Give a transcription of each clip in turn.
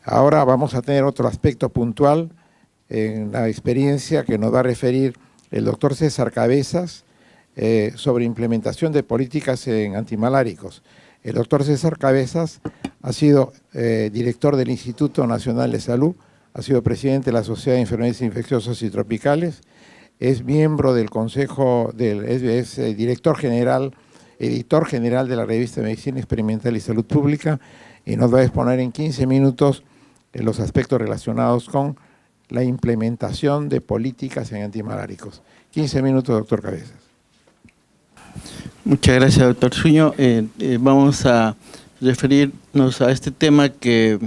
Ahora vamos a tener otro aspecto puntual en la experiencia que nos va a referir el doctor César Cabezas sobre implementación de políticas en antimaláricos. El doctor César Cabezas ha sido director del Instituto Nacional de Salud, ha sido presidente de la Sociedad de Enfermedades Infecciosas y Tropicales, es miembro del Consejo, es director general, editor general de la revista Medicina Experimental y Salud Pública, y nos va a exponer en 15 minutos los aspectos relacionados con la implementación de políticas en antimaláricos. 15 minutos, doctor Cabezas. Muchas gracias, doctor Suño. Vamos a referirnos a este tema que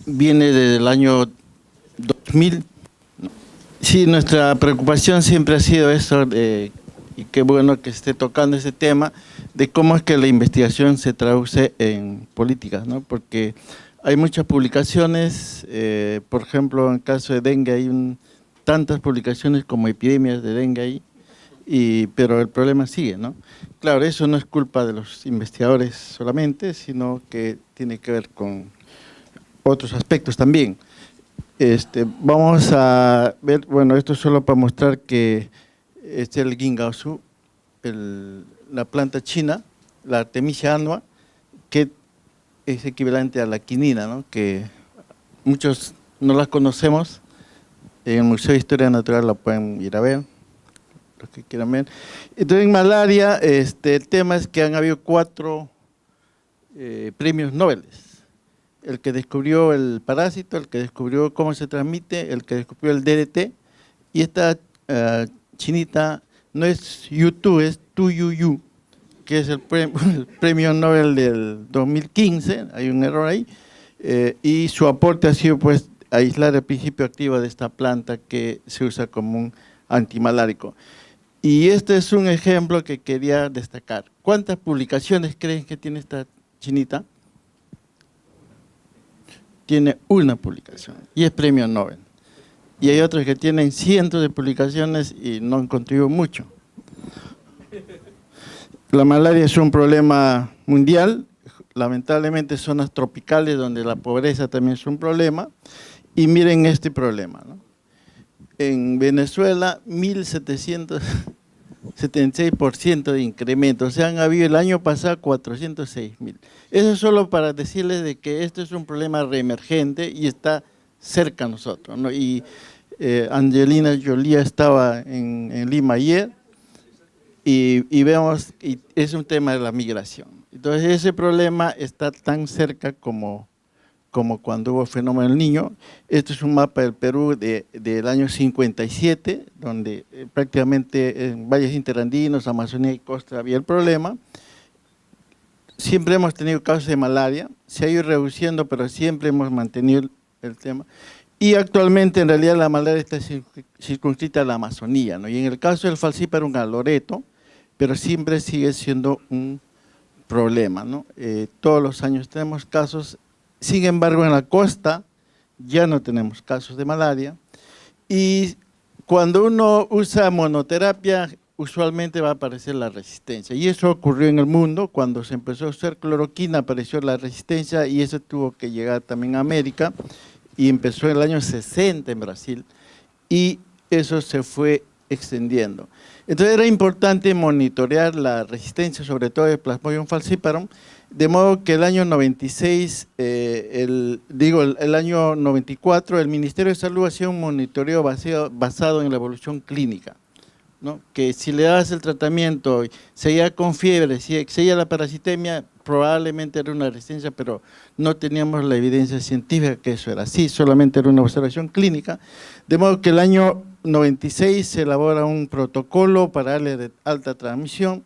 viene desde el año 2000. Sí, nuestra preocupación siempre ha sido eso, y qué bueno que esté tocando ese tema, de cómo es que la investigación se traduce en políticas, ¿no? Porque hay muchas publicaciones, por ejemplo, en el caso de dengue hay tantas publicaciones como epidemias de dengue ahí, pero el problema sigue, ¿no? Claro, eso no es culpa de los investigadores solamente, sino que tiene que ver con otros aspectos también. Vamos a ver, bueno, esto es solo para mostrar que es el Gingaosu, la planta china, la Artemisia annua, que es equivalente a la quinina, ¿no? Que muchos no la conocemos. En el Museo de Historia Natural la pueden ir a ver, los que quieran ver. Entonces, en malaria, el tema es que han habido 4 premios Nobel. El que descubrió el parásito, el que descubrió cómo se transmite, el que descubrió el DDT, y esta chinita no es Yu, es Tu Yu, que es el premio Nobel del 2015, hay un error ahí, y su aporte ha sido pues aislar el principio activo de esta planta que se usa como un antimalárico. Y este es un ejemplo que quería destacar. ¿Cuántas publicaciones creen que tiene esta chinita? Tiene una publicación y es premio Nobel. Y hay otros que tienen cientos de publicaciones y no han contribuido mucho. La malaria es un problema mundial, lamentablemente zonas tropicales donde la pobreza también es un problema. Y miren este problema, ¿no? En Venezuela, 1.776% de incremento, o sea, han habido el año pasado 406.000. Eso es solo para decirles de que esto es un problema reemergente y está cerca a nosotros, ¿no? Y Angelina Jolie estaba en Lima ayer y vemos, y es un tema de la migración. Entonces ese problema está tan cerca como cuando hubo el fenómeno del Niño. Esto es un mapa del Perú del año 57, donde prácticamente en valles interandinos, Amazonía y costa había el problema. Siempre hemos tenido casos de malaria, se ha ido reduciendo, pero siempre hemos mantenido el tema. Y actualmente, en realidad, la malaria está circunscrita a la Amazonía, ¿no? Y en el caso del Falciparum a Loreto, pero siempre sigue siendo un problema, ¿no? Todos los años tenemos casos. Sin embargo, en la costa ya no tenemos casos de malaria, y cuando uno usa monoterapia, usualmente va a aparecer la resistencia, y eso ocurrió en el mundo. Cuando se empezó a usar cloroquina apareció la resistencia, y eso tuvo que llegar también a América, y empezó en el año 60 en Brasil, y eso se fue extendiendo. Entonces era importante monitorear la resistencia, sobre todo de Plasmodium falciparum, de modo que el año 96, el año 94, el Ministerio de Salud hacía un monitoreo basado en la evolución clínica, ¿no? Que si le dabas el tratamiento, seguía con fiebre, si seguía la parasitemia, probablemente era una resistencia, pero no teníamos la evidencia científica que eso era así, solamente era una observación clínica. De modo que el año 96 se elabora un protocolo para áreas de alta transmisión,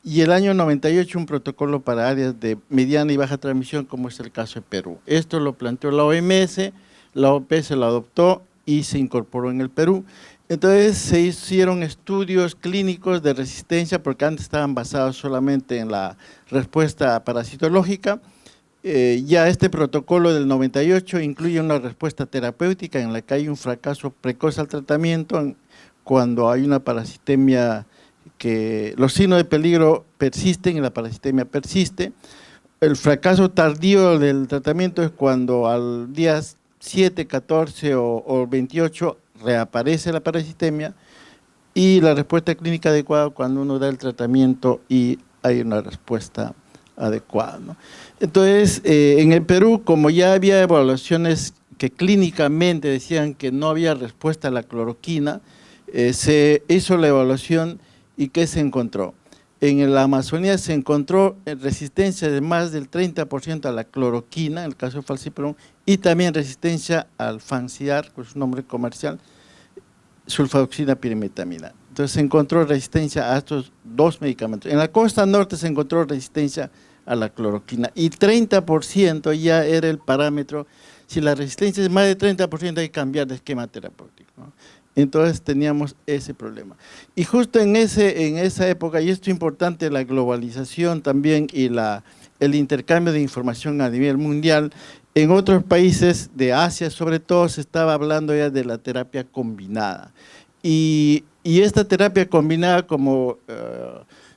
y el año 98 un protocolo para áreas de mediana y baja transmisión, como es el caso de Perú. Esto lo planteó la OMS, la OPS lo adoptó y se incorporó en el Perú. Entonces se hicieron estudios clínicos de resistencia, porque antes estaban basados solamente en la respuesta parasitológica. Ya este protocolo del 98 incluye una respuesta terapéutica en la que hay un fracaso precoz al tratamiento cuando hay una parasitemia, que los signos de peligro persisten y la parasitemia persiste, el fracaso tardío del tratamiento es cuando al día 7, 14 o 28 reaparece la parasitemia, y la respuesta clínica adecuada cuando uno da el tratamiento y hay una respuesta adecuada, ¿no? Entonces, en el Perú, como ya había evaluaciones que clínicamente decían que no había respuesta a la cloroquina, se hizo la evaluación y ¿qué se encontró? En la Amazonía se encontró resistencia de más del 30% a la cloroquina, en el caso de falciparum, y también resistencia al Fansidar, con su nombre comercial, sulfadoxina pirimetamina. Entonces se encontró resistencia a estos dos medicamentos. En la costa norte se encontró resistencia a la cloroquina y 30% ya era el parámetro. Si la resistencia es más de 30% hay que cambiar de esquema terapéutico, ¿no? Entonces teníamos ese problema. Y justo en esa época, y esto es importante, la globalización también y el intercambio de información a nivel mundial, en otros países de Asia sobre todo se estaba hablando ya de la terapia combinada. Y esta terapia combinada, como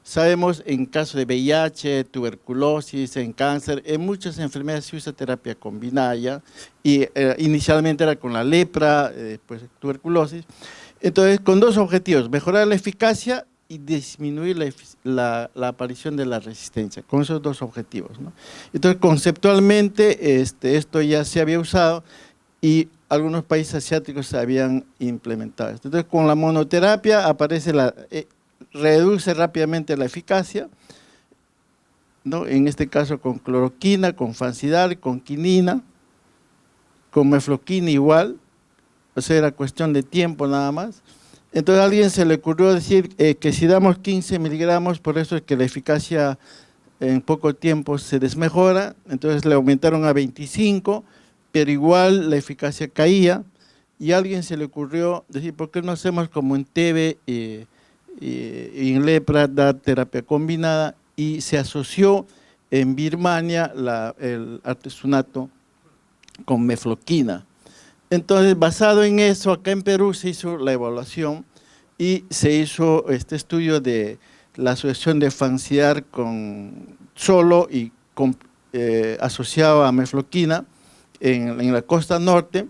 sabemos, en caso de VIH, tuberculosis, en cáncer, en muchas enfermedades se usa terapia combinada ya, y inicialmente era con la lepra, después tuberculosis. Entonces, con dos objetivos: mejorar la eficacia y disminuir la aparición de la resistencia, con esos dos objetivos, ¿no? Entonces, conceptualmente, esto ya se había usado y algunos países asiáticos se habían implementado esto. Entonces, con la monoterapia aparece reduce rápidamente la eficacia, ¿no? En este caso con cloroquina, con Fansidar, con quinina, con mefloquina igual, o sea, era cuestión de tiempo nada más. Entonces a alguien se le ocurrió decir que si damos 15 miligramos, por eso es que la eficacia en poco tiempo se desmejora, entonces le aumentaron a 25, pero igual la eficacia caía, y a alguien se le ocurrió decir, ¿por qué no hacemos como en TB y en lepra, dar terapia combinada? Y se asoció en Birmania el artesunato con mefloquina. Entonces, basado en eso, acá en Perú se hizo la evaluación y se hizo este estudio de la asociación de Fansidar solo y asociado a mefloquina en la costa norte,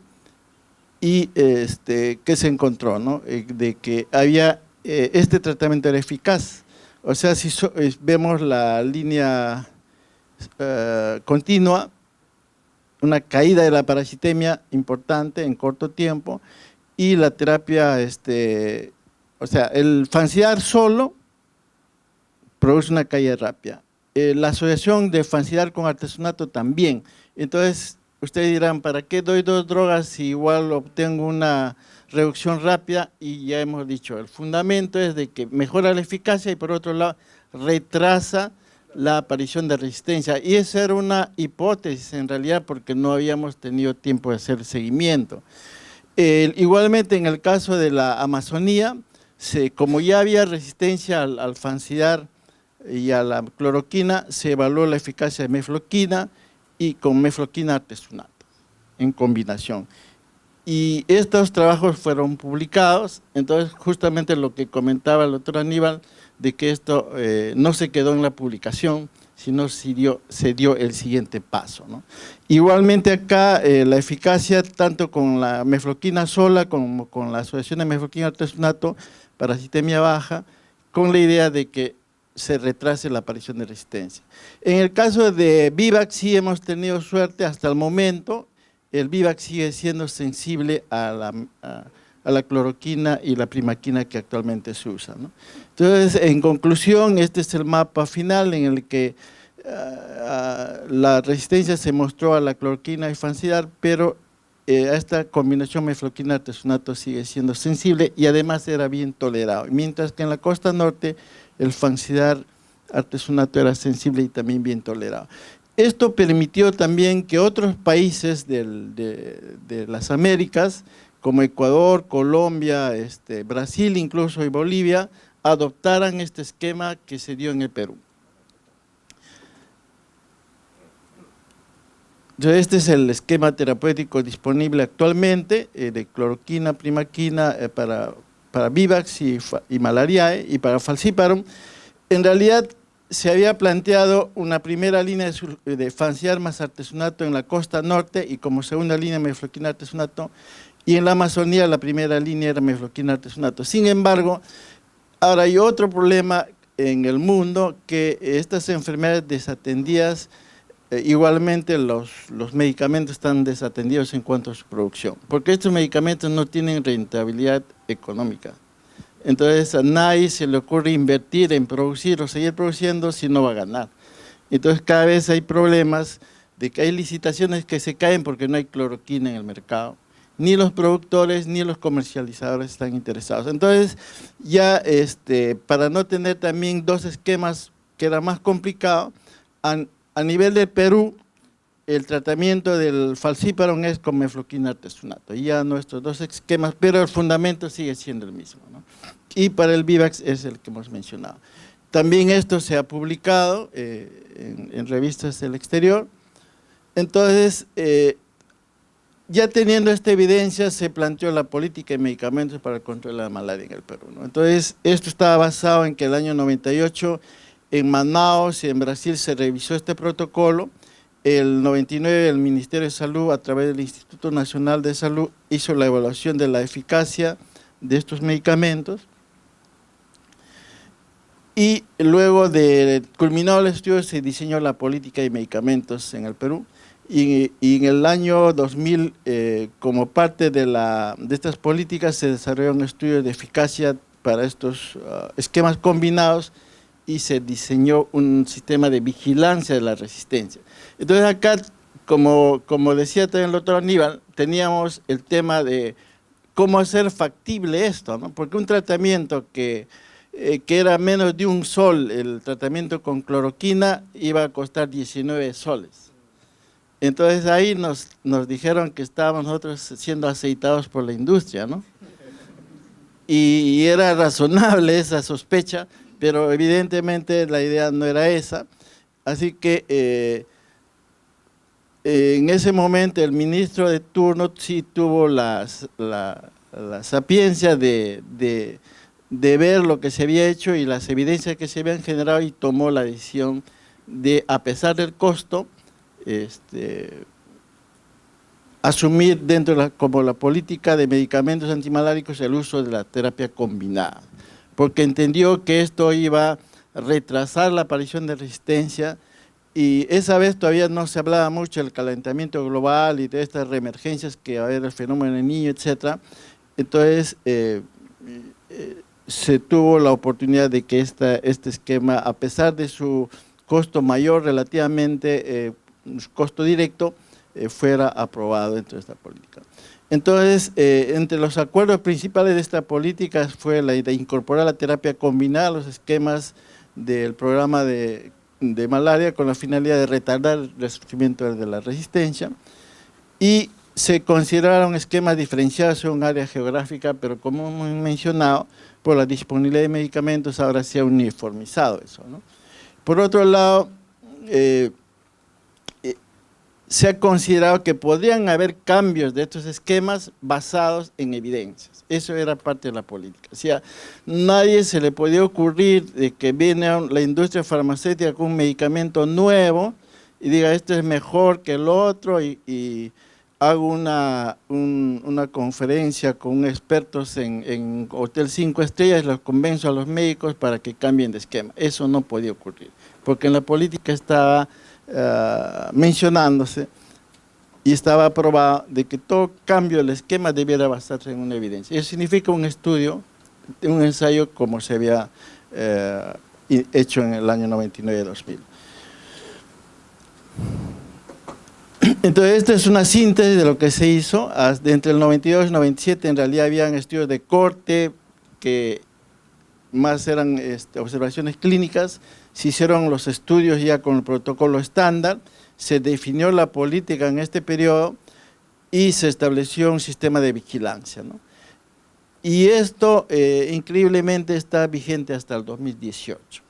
y ¿qué se encontró, no? De que había este tratamiento era eficaz. O sea, si vemos la línea continua, una caída de la parasitemia importante en corto tiempo, y la terapia, o sea, el Fansidar solo produce una caída rápida. La asociación de Fansidar con artesunato también. Entonces, ustedes dirán, ¿para qué doy dos drogas si igual obtengo una reducción rápida? Y ya hemos dicho, el fundamento es de que mejora la eficacia y por otro lado retrasa la aparición de resistencia, y esa era una hipótesis en realidad porque no habíamos tenido tiempo de hacer seguimiento. Igualmente en el caso de la Amazonía, como ya había resistencia al Fansidar y a la cloroquina, se evaluó la eficacia de mefloquina y con mefloquina artesunato en combinación. Y estos trabajos fueron publicados. Entonces justamente lo que comentaba el doctor Aníbal, de que esto no se quedó en la publicación, sino se dio el siguiente paso, ¿no? Igualmente acá la eficacia tanto con la mefloquina sola como con la asociación de mefloquina artesunato para parasitemia baja, con la idea de que se retrase la aparición de resistencia. En el caso de Vivax sí hemos tenido suerte hasta el momento. El Vivax sigue siendo sensible a la cloroquina y la primaquina que actualmente se usa, ¿no? Entonces, en conclusión, este es el mapa final en el que la resistencia se mostró a la cloroquina y Fansidar, pero esta combinación mefloquina artesunato sigue siendo sensible y además era bien tolerado, mientras que en la costa norte el Fansidar artesunato era sensible y también bien tolerado. Esto permitió también que otros países de las Américas, como Ecuador, Colombia, Brasil incluso y Bolivia, adoptaran este esquema que se dio en el Perú. Entonces, este es el esquema terapéutico disponible actualmente de cloroquina, primaquina para Vivax y Malariae, y para Falciparum. En realidad se había planteado una primera línea de fanciar más artesonato en la costa norte y como segunda línea mefloquina artesonato, y en la Amazonía la primera línea era mefloquina artesonato. Sin embargo, ahora hay otro problema en el mundo, que estas enfermedades desatendidas, igualmente los medicamentos están desatendidos en cuanto a su producción, porque estos medicamentos no tienen rentabilidad económica. Entonces a nadie se le ocurre invertir en producir o seguir produciendo si no va a ganar. Entonces cada vez hay problemas de que hay licitaciones que se caen porque no hay cloroquina en el mercado. Ni los productores ni los comercializadores están interesados. Entonces ya para no tener también dos esquemas que era más complicado, a nivel de Perú, el tratamiento del falciparum es con mefloquina artesonato. Y ya nuestros dos esquemas, pero el fundamento sigue siendo el mismo, ¿no? Y para el Vivax es el que hemos mencionado. También esto se ha publicado en revistas del exterior. Entonces, ya teniendo esta evidencia, se planteó la política de medicamentos para el control de la malaria en el Perú, ¿no? Entonces, esto estaba basado en que el año 98 en Manaus y en Brasil se revisó este protocolo. El 99 el Ministerio de Salud, a través del Instituto Nacional de Salud, hizo la evaluación de la eficacia de estos medicamentos. Y luego de culminado el estudio se diseñó la política de medicamentos en el Perú. Y en el año 2000, como parte de estas políticas, se desarrolló un estudio de eficacia para estos esquemas combinados y se diseñó un sistema de vigilancia de la resistencia. Entonces acá, como decía también el doctor Aníbal, teníamos el tema de cómo hacer factible esto, ¿no? Porque un tratamiento que era menos de un sol, el tratamiento con cloroquina, iba a costar 19 soles. Entonces ahí nos dijeron que estábamos nosotros siendo aceitados por la industria, ¿no? Y era razonable esa sospecha, pero evidentemente la idea no era esa. Así que en ese momento el ministro de turno sí tuvo la sapiencia de ver lo que se había hecho y las evidencias que se habían generado, y tomó la decisión de, a pesar del costo, asumir dentro como la política de medicamentos antimaláricos el uso de la terapia combinada, porque entendió que esto iba a retrasar la aparición de resistencia, y esa vez todavía no se hablaba mucho del calentamiento global y de estas reemergencias que va a haber el fenómeno del Niño, etc. Entonces se tuvo la oportunidad de que este esquema, a pesar de su costo mayor relativamente, costo directo, fuera aprobado dentro de esta política. Entonces, entre los acuerdos principales de esta política fue la de incorporar la terapia combinada a los esquemas del programa de malaria, con la finalidad de retardar el resurgimiento de la resistencia, y se consideraron esquemas diferenciados según área geográfica, pero como hemos mencionado, por la disponibilidad de medicamentos ahora se ha uniformizado eso, ¿no? Por otro lado, se ha considerado que podrían haber cambios de estos esquemas basados en evidencias. Eso era parte de la política. O sea, nadie se le podía ocurrir de que viene la industria farmacéutica con un medicamento nuevo y diga, este es mejor que el otro, y hago una conferencia con expertos en Hotel 5 Estrellas, los convenzo a los médicos para que cambien de esquema. Eso no podía ocurrir, porque en la política estaba mencionándose y estaba aprobado de que todo cambio del esquema debiera basarse en una evidencia. Eso significa un estudio, un ensayo como se había hecho en el año 99-2000. Entonces, esta es una síntesis de lo que se hizo. Entre el 92 y el 97 en realidad habían estudios de corte que más eran observaciones clínicas. Se hicieron los estudios ya con el protocolo estándar, se definió la política en este periodo y se estableció un sistema de vigilancia, ¿no? Y esto increíblemente está vigente hasta el 2018.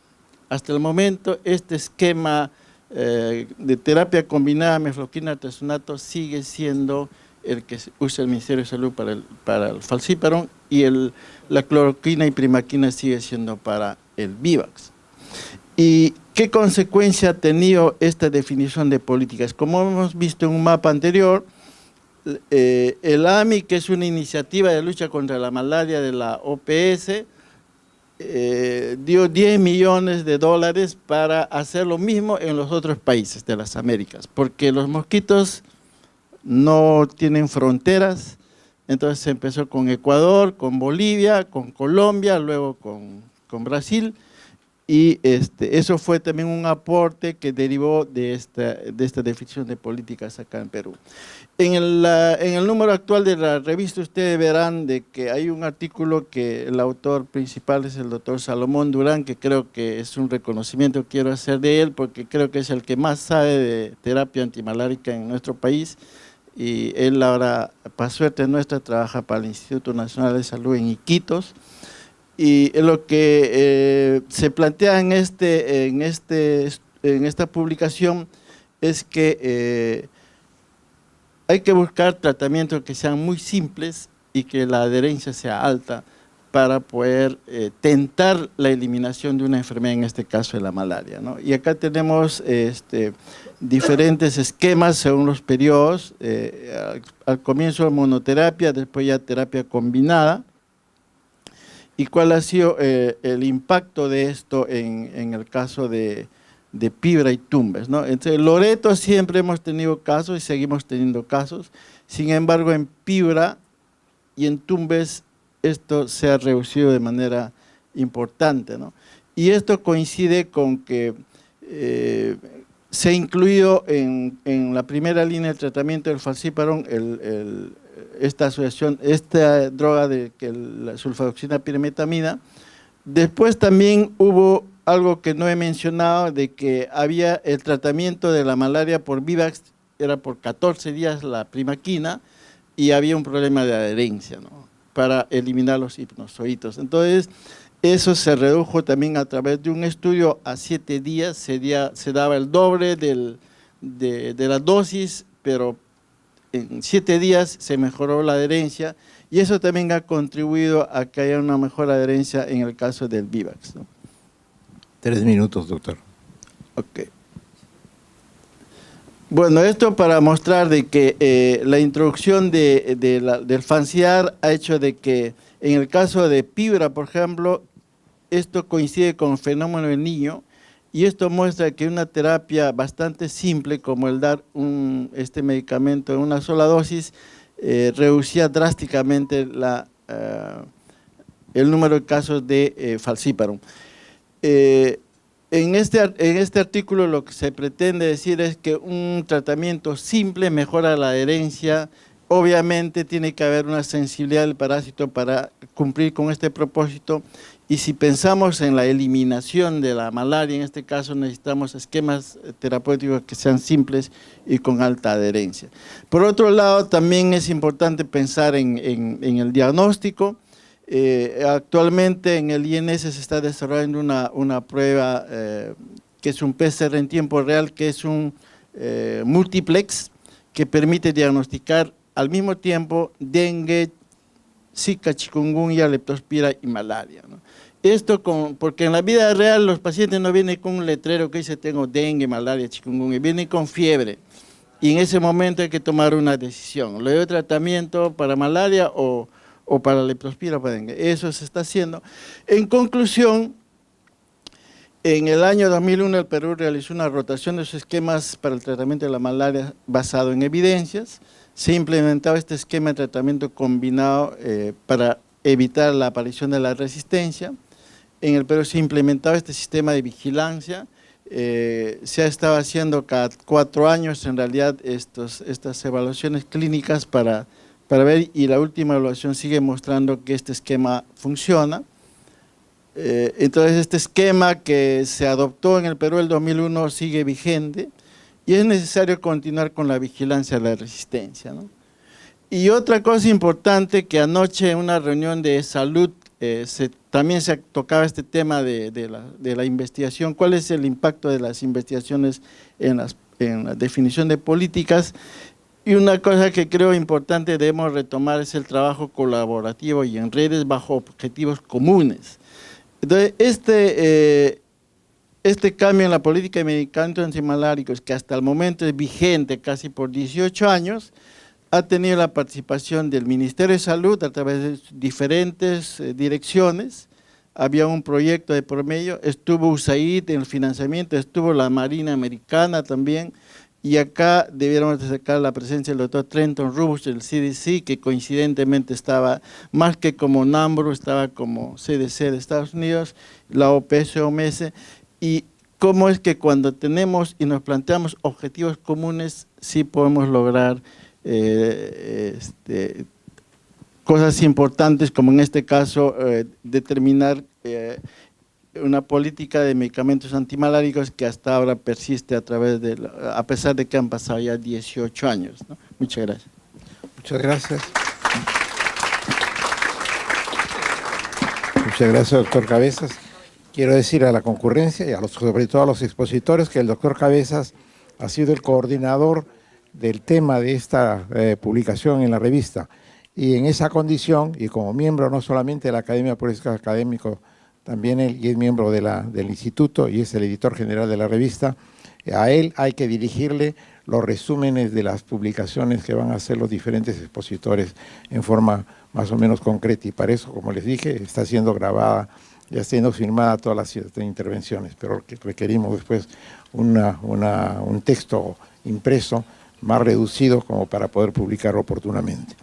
Hasta el momento este esquema de terapia combinada mefloquina artesonato sigue siendo el que usa el Ministerio de Salud para el falciparum, y la cloroquina y primaquina sigue siendo para el Vivax. Y ¿Qué consecuencia ha tenido esta definición de políticas? Como hemos visto en un mapa anterior, el AMI, que es una iniciativa de lucha contra la malaria de la OPS, dio 10 millones de dólares para hacer lo mismo en los otros países de las Américas, porque los mosquitos no tienen fronteras. Entonces se empezó con Ecuador, con Bolivia, con Colombia, luego con Brasil, y eso fue también un aporte que derivó de esta definición de políticas acá en Perú. En el número actual de la revista ustedes verán de que hay un artículo que el autor principal es el doctor Salomón Durán, que creo que es un reconocimiento que quiero hacer de él, porque creo que es el que más sabe de terapia antimalárica en nuestro país, y él ahora, para suerte nuestra, trabaja para el Instituto Nacional de Salud en Iquitos, y lo que se plantea en esta publicación es que hay que buscar tratamientos que sean muy simples y que la adherencia sea alta para poder tentar la eliminación de una enfermedad, en este caso de la malaria, ¿no? Y acá tenemos diferentes esquemas según los periodos, al comienzo monoterapia, después ya terapia combinada, y cuál ha sido el impacto de esto en el caso de Piura y Tumbes, ¿no? Entonces, Loreto siempre hemos tenido casos y seguimos teniendo casos, sin embargo en Piura y en Tumbes esto se ha reducido de manera importante, ¿no? Y esto coincide con que se ha incluido en la primera línea de tratamiento del falciparum esta asociación, esta droga la sulfadoxina pirimetamina. Después también hubo algo que no he mencionado, de que había el tratamiento de la malaria por Vivax, era por 14 días la primaquina, y había un problema de adherencia, ¿no?, para eliminar los hipnozoitos. Entonces, eso se redujo también a través de un estudio a 7 días, se daba el doble de la dosis, pero en 7 días se mejoró la adherencia, y eso también ha contribuido a que haya una mejor adherencia en el caso del Vivax, ¿no? 3 minutos, doctor. Ok. Bueno, esto para mostrar de que la introducción del FANCIAR ha hecho de que en el caso de Piura, por ejemplo, esto coincide con el fenómeno del niño, y esto muestra que una terapia bastante simple como el dar este medicamento en una sola dosis reducía drásticamente el número de casos de falciparum. En este artículo lo que se pretende decir es que un tratamiento simple mejora la adherencia. Obviamente tiene que haber una sensibilidad del parásito para cumplir con este propósito, y si pensamos en la eliminación de la malaria, en este caso necesitamos esquemas terapéuticos que sean simples y con alta adherencia. Por otro lado, también es importante pensar en el diagnóstico. Actualmente en el INS se está desarrollando una prueba que es un PCR en tiempo real, que es un multiplex que permite diagnosticar al mismo tiempo dengue, zika, chikungunya, leptospira y malaria, ¿no? Esto porque en la vida real los pacientes no vienen con un letrero que dice tengo dengue, malaria, chikungunya, vienen con fiebre, y en ese momento hay que tomar una decisión: le doy tratamiento para malaria o para leptospira, para dengue. Eso se está haciendo. En conclusión, en el año 2001 el Perú realizó una rotación de sus esquemas para el tratamiento de la malaria basado en evidencias. Se implementaba este esquema de tratamiento combinado para evitar la aparición de la resistencia. En el Perú se implementaba este sistema de vigilancia. Se ha estado haciendo cada 4 años en realidad estas evaluaciones clínicas para ver, y la última evaluación sigue mostrando que este esquema funciona. Entonces este esquema que se adoptó en el Perú el 2001 sigue vigente, y es necesario continuar con la vigilancia de la resistencia, ¿no? Y otra cosa importante, que anoche en una reunión de salud también se tocaba este tema de la investigación, cuál es el impacto de las investigaciones en la definición de políticas. Y una cosa que creo importante debemos retomar es el trabajo colaborativo y en redes bajo objetivos comunes. Entonces, este cambio en la política de medicamentos antimaláricos, que hasta el momento es vigente casi por 18 años, ha tenido la participación del Ministerio de Salud a través de diferentes direcciones. Había un proyecto de por medio, estuvo USAID en el financiamiento, estuvo la Marina Americana también, y acá debiéramos destacar la presencia del doctor Trenton Rubus del CDC, que coincidentemente estaba, más que como NAMBRU, estaba como CDC de Estados Unidos, la OPS-OMS, y cómo es que cuando tenemos y nos planteamos objetivos comunes, sí podemos lograr cosas importantes, como en este caso determinar una política de medicamentos antimaláricos que hasta ahora persiste a pesar de que han pasado ya 18 años, ¿no? Muchas gracias. Muchas gracias. Muchas gracias, doctor Cabezas. Quiero decir a la concurrencia y sobre todo a los expositores que el doctor Cabezas ha sido el coordinador del tema de esta publicación en la revista, y en esa condición, y como miembro no solamente de la Academia de Políticos Académicos, también él y es miembro del instituto y es el editor general de la revista, a él hay que dirigirle los resúmenes de las publicaciones que van a hacer los diferentes expositores en forma más o menos concreta, y para eso, como les dije, está siendo grabada, ya siendo filmada todas las intervenciones, pero requerimos después un texto impreso más reducido como para poder publicarlo oportunamente.